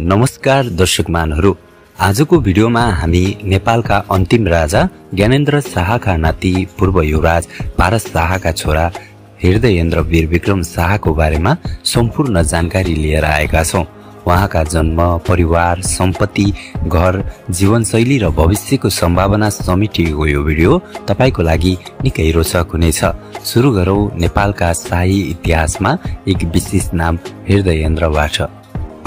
नमस्कार दर्शकमानहरू, आजको भिडियोमा हामी नेपालका अन्तिम राजा ज्ञानेन्द्र शाहका नाति पूर्व युवराज पारस शाहका छोरा हृदयेन्द्र वीरविक्रम शाहको बारेमा सम्पूर्ण जानकारी लिएर आएका छौं। उहाँका जन्म, परिवार, सम्पत्ति, घर, जीवनशैली र भविष्यको सम्भावना समेटिएको यो भिडियो तपाईको लागि निकै रोचक हुनेछ। सुरु गरौं नेपालका शाही इतिहासमा एक विशेष नाम हृदयेन्द्रबाट।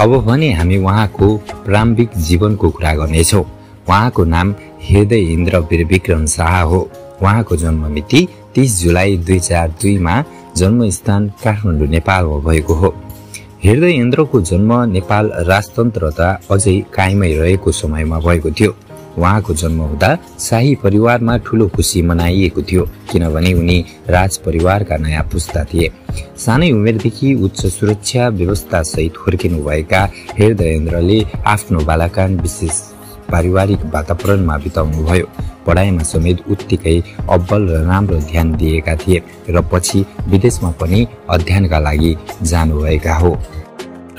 अब भने हामी उहाँको प्रारम्भिक जीवनको कुरा गर्नेछौं। उहाँको नाम हृदयेन्द्र वीरविक्रम शाह हो। उहाँको जन्म मिति 30 जुलाई 2002 मा जन्मस्थान काठमाडौँ नेपालमा भएको हो। हृदयेन्द्रको जन्म नेपाल राजतन्त्रता अझै कायमै रहेको समयमा भएको थियो। उहाँको जन्म हुँदा शाही परिवारमा ठूलो खुशी मनाइएको थियो, किनभने उनी राज परिवारका नयाँ पुस्ता थिए। सानै उमेरदेखि उच्च सुरक्षा व्यवस्था सहित हुर्किनुभएका हृदयेन्द्रले आफ्नो बालकाल विशेष पारिवारिक वातावरणमा बिताउनुभयो। पढाइमा समेत उत्तिकै अब्बल र राम्रो ध्यान दिएका थिए र पछि विदेशमा पनि अध्ययनका लागि जानुभएका हो।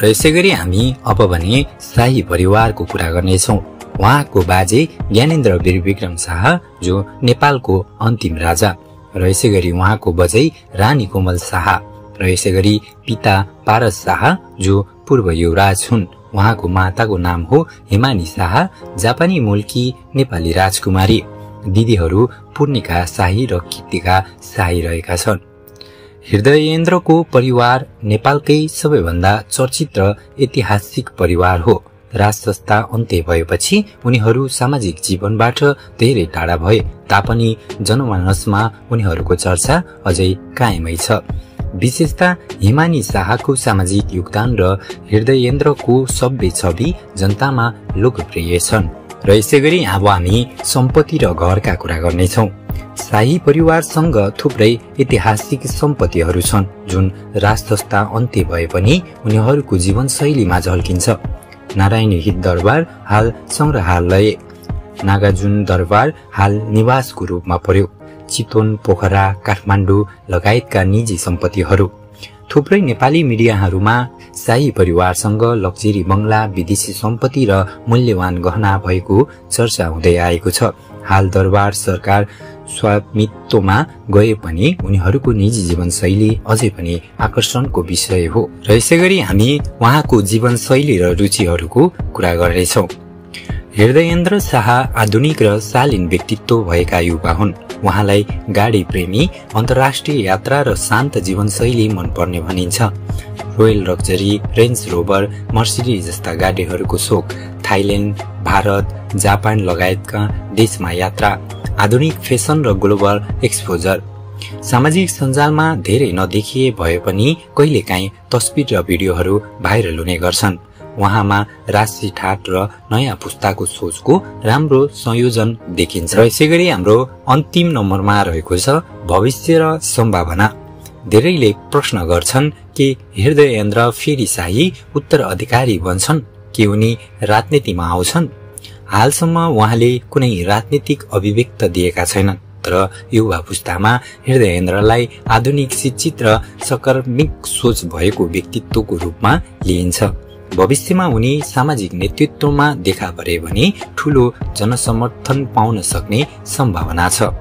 र यसैगरी हामी अब भने शाही परिवारको कुरा गर्नेछौं। उहाँको बाजे ज्ञानेन्द्र वीरविक्रम शाह जो नेपालको अन्तिम राजा, र यसैगरी उहाँको बजै रानी कोमल शाह, र यसैगरी पिता पारस शाह जो पूर्व युवराज हुन्। उहाँको माताको नाम हो हिमानी शाह, जापानी मूलकी नेपाली राजकुमारी। दिदीहरू पूर्णिका शाही र कीर्तिका शाही रहेका छन्। हृदयेन्द्रको परिवार नेपालकै सबैभन्दा चर्चित र ऐतिहासिक परिवार हो। राज संस्था अन्त्य भएपछि उनीहरू सामाजिक जीवनबाट धेरै टाढा भए तापनि जनमानसमा उनीहरूको चर्चा अझै कायमै छ। विशेषता हिमानी शाहको सामाजिक योगदान र हृदयेन्द्रको सभ्य छवि जनतामा लोकप्रिय छन्। र यसैगरी अब हामी सम्पत्ति र घरका कुरा गर्नेछौं। शाही परिवारसँग थुप्रै ऐतिहासिक सम्पत्तिहरू छन् जुन राज संस्था अन्त्य भए पनि उनीहरूको जीवनशैलीमा झल्किन्छ। नारायणी हित दरबार हाल संग्रहालय, नागार्जुन दरबार हाल निवासको रूपमा पर्यो। चितवन, पोखरा, काठमाडौँ लगायतका निजी सम्पत्तिहरू। थुप्रै नेपाली मिडियाहरूमा शाही परिवारसँग लग्जरी बंगला, विदेशी सम्पत्ति र मूल्यवान गहना भएको चर्चा हुँदै आएको छ। हाल दरबार सरकार स्वामित्वमा गए पनि उनीहरूको निजी जीवनशैली अझै पनि आकर्षणको विषय हो। र यसैगरी हामी उहाँको जीवनशैली र रुचिहरूको कुरा गर्नेछौं। हृदयेन्द्र शाह आधुनिक र शालीन व्यक्तित्व भएका युवा हुन्। उहाँलाई गाडी प्रेमी, अन्तर्राष्ट्रिय यात्रा र शान्त जीवनशैली मनपर्ने भनिन्छ। Royal luxury, range Rover, Mercedes जस्ता गाडीहरूको शोक, थाइल्याण्ड, भारत, जापान लगायतका देशमा यात्रा, आधुनिक फेसन र ग्लोबल एक्सपोजर। सामाजिक सञ्जालमा धेरै नदेखिए भए पनि कहिलेकाहीँ तस्बिर र भिडियोहरू भाइरल हुने गर्छन्। उहाँमा राष्ट्रिय ठाट र नयाँ पुस्ताको सोचको राम्रो संयोजन देखिन्छ। र यसैगरी हाम्रो अन्तिम नम्बरमा रहेको छ भविष्य र सम्भावना। धेरैले प्रश्न गर्छन् कि हृदयेन्द्र फेरि शाही उत्तराधिकारी बन्छन् कि उनी राजनीतिमा आउँछन्। हालसम्म उहाँले कुनै राजनीतिक अभिव्यक्त दिएका छैनन्, तर युवा पुस्तामा हृदयेन्द्रलाई आधुनिक, शिक्षित र सकारात्मक सोच भएको व्यक्तित्वको रूपमा लिइन्छ। भविष्यमा उनी सामाजिक नेतृत्वमा देखा परे भने ठूलो जनसमर्थन पाउन सक्ने सम्भावना छ।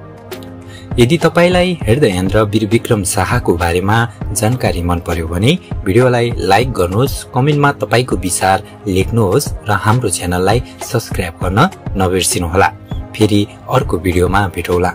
यदि तपाईलाई हृदयेन्द्र वीरविक्रम शाहको बारेमा जानकारी मन पर्यो भने भिडियोलाई लाइक गर्नुहोस्, कमेन्टमा तपाईको विचार लेख्नुहोस् र हाम्रो च्यानललाई सब्स्क्राइब गर्न नबिर्सिनुहोला। फेरि अर्को भिडियोमा भेटौँला।